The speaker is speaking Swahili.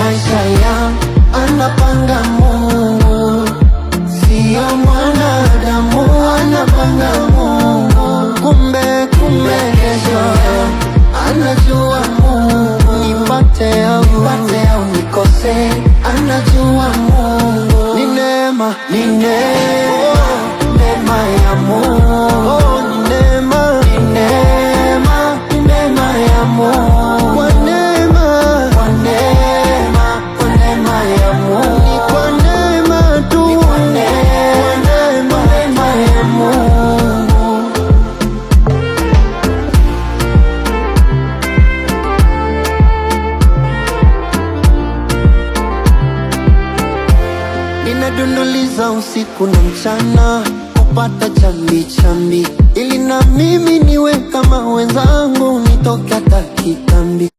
maisha yangu anapanga Mungu, sio mwanadamu, anapanga Mungu. Kumbe kesho anajua Mungu, nipate au nikose, anajua Mungu. Ni neema ya Mungu, ni neema ya Mungu. Kwa neema ya Mungu, ni kwa neema tu, kwa neema ya Mungu. Ninadunduliza usiku na mchana kupata chambi, ili na mimi niwe kama wenzangu, nitoke hata kitambi.